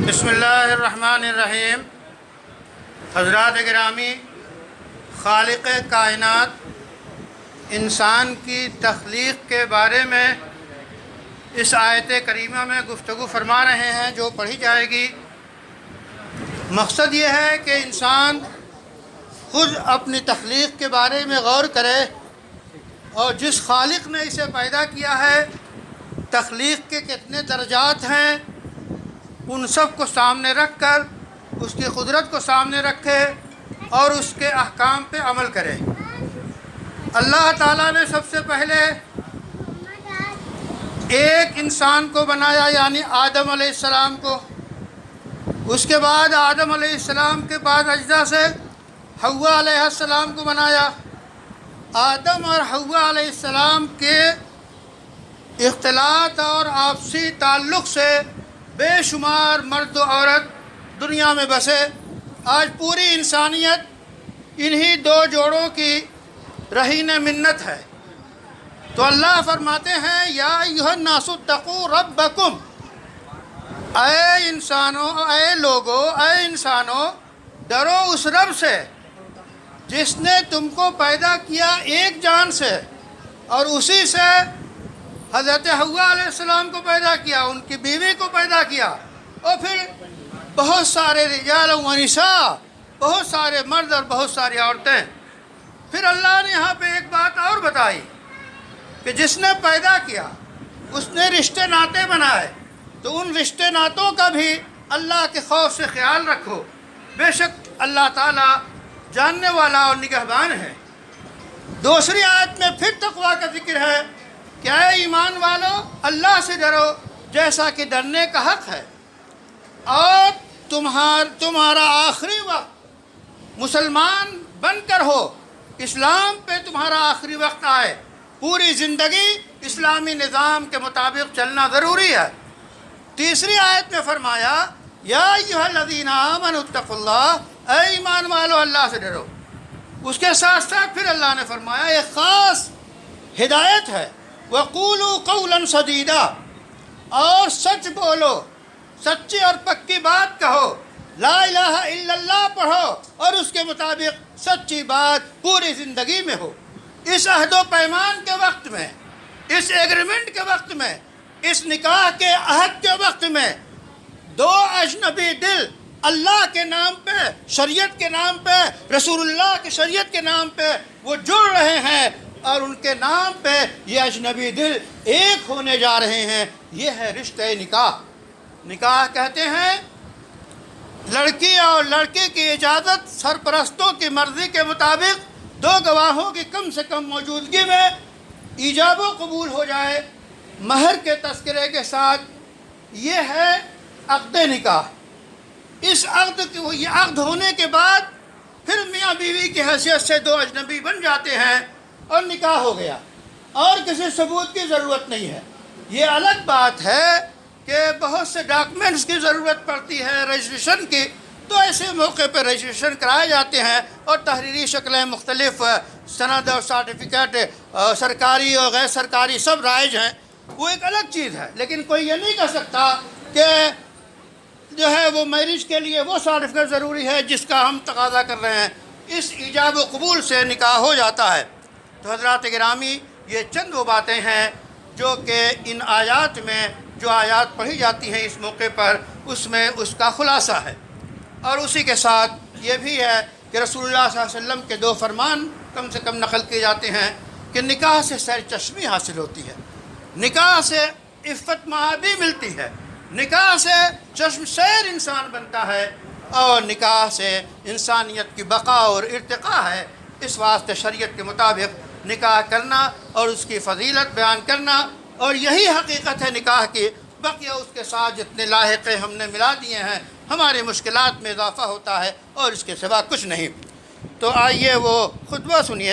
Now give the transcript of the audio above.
بسم اللہ الرحمن الرحیم۔ حضرات گرامی، خالق کائنات انسان کی تخلیق کے بارے میں اس آیت کریمہ میں گفتگو فرما رہے ہیں جو پڑھی جائے گی۔ مقصد یہ ہے کہ انسان خود اپنی تخلیق کے بارے میں غور کرے اور جس خالق نے اسے پیدا کیا ہے، تخلیق کے کتنے درجات ہیں، ان سب کو سامنے رکھ کر اس کی قدرت کو سامنے رکھے اور اس کے احکام پہ عمل کرے۔ اللہ تعالیٰ نے سب سے پہلے ایک انسان کو بنایا، یعنی آدم علیہ السلام کو۔ اس کے بعد آدم علیہ السلام کے بعد اجزاء سے حوا علیہ السلام کو بنایا۔ آدم اور حوا علیہ السلام کے اختلاط اور آپسی تعلق سے بے شمار مرد و عورت دنیا میں بسے۔ آج پوری انسانیت انہی دو جوڑوں کی رہین منت ہے۔ تو اللہ فرماتے ہیں یا ایھا الناس اتقوا ربکم، اے انسانوں، اے لوگو، اے انسانوں، ڈرو اس رب سے جس نے تم کو پیدا کیا ایک جان سے، اور اسی سے حضرت حوا علیہ السلام کو پیدا کیا، ان کی بیوی کو پیدا کیا، اور پھر بہت سارے رجال و نساء، بہت سارے مرد اور بہت ساری عورتیں۔ پھر اللہ نے یہاں پہ ایک بات اور بتائی کہ جس نے پیدا کیا اس نے رشتے ناطے بنائے، تو ان رشتے ناتوں کا بھی اللہ کے خوف سے خیال رکھو، بے شک اللہ تعالیٰ جاننے والا اور نگہبان ہے۔ دوسری آیت میں پھر تقویٰ کا ذکر ہے کہ اے ایمان والو، اللہ سے ڈرو جیسا کہ ڈرنے کا حق ہے، اور تمہارا آخری وقت مسلمان بن کر ہو، اسلام پہ تمہارا آخری وقت آئے، پوری زندگی اسلامی نظام کے مطابق چلنا ضروری ہے۔ تیسری آیت میں فرمایا یا ایھا الذین آمنوا اتقوا اللہ، اے ایمان والو اللہ سے ڈرو۔ اس کے ساتھ ساتھ پھر اللہ نے فرمایا ایک خاص ہدایت ہے، وَقُولُوا قَوْلًا سَدِيدًا، اور سچ بولو، سچی اور پکی بات کہو، لا الہ الا اللہ پڑھو، اور اس کے مطابق سچی بات پوری زندگی میں ہو۔ اس عہد و پیمان کے وقت میں، اس ایگریمنٹ کے وقت میں، اس نکاح کے عہد کے وقت میں، دو اجنبی دل اللہ کے نام پہ، شریعت کے نام پہ، رسول اللہ کی شریعت کے نام پہ وہ جڑ رہے ہیں، اور ان کے نام پہ یہ اجنبی دل ایک ہونے جا رہے ہیں۔ یہ ہے رشتہ نکاح۔ نکاح کہتے ہیں لڑکی اور لڑکے کی اجازت سرپرستوں کی مرضی کے مطابق دو گواہوں کی کم سے کم موجودگی میں ایجاب و قبول ہو جائے، مہر کے تذکرے کے ساتھ۔ یہ ہے عقد نکاح۔ اس یہ عقد ہونے کے بعد پھر میاں بیوی کی حیثیت سے دو اجنبی بن جاتے ہیں اور نکاح ہو گیا، اور کسی ثبوت کی ضرورت نہیں ہے۔ یہ الگ بات ہے کہ بہت سے ڈاکومنٹس کی ضرورت پڑتی ہے رجسٹریشن کی، تو ایسے موقع پہ رجسٹریشن کرائے جاتے ہیں، اور تحریری شکلیں مختلف سند اور سرٹیفکیٹ سرکاری اور غیر سرکاری سب رائج ہیں، وہ ایک الگ چیز ہے۔ لیکن کوئی یہ نہیں کہہ سکتا کہ جو ہے وہ میرج کے لیے وہ سرٹیفکیٹ ضروری ہے جس کا ہم تقاضا کر رہے ہیں۔ اس ایجاب و قبول سے نکاح ہو جاتا ہے۔ تو حضرات گرامی، یہ چند وہ باتیں ہیں جو کہ ان آیات میں جو آیات پڑھی جاتی ہیں اس موقع پر، اس میں اس کا خلاصہ ہے۔ اور اسی کے ساتھ یہ بھی ہے کہ رسول اللہ صلی اللہ علیہ وسلم کے دو فرمان کم سے کم نقل کیے جاتے ہیں کہ نکاح سے سیر چشمی حاصل ہوتی ہے، نکاح سے عفت معابی ملتی ہے، نکاح سے چشم سیر انسان بنتا ہے، اور نکاح سے انسانیت کی بقا اور ارتقاء ہے۔ اس واسطے شریعت کے مطابق نکاح کرنا اور اس کی فضیلت بیان کرنا، اور یہی حقیقت ہے نکاح کی۔ بقیہ اس کے ساتھ جتنے لاحقے ہم نے ملا دیے ہیں، ہماری مشکلات میں اضافہ ہوتا ہے، اور اس کے سوا کچھ نہیں۔ تو آئیے وہ خطبہ سنیے۔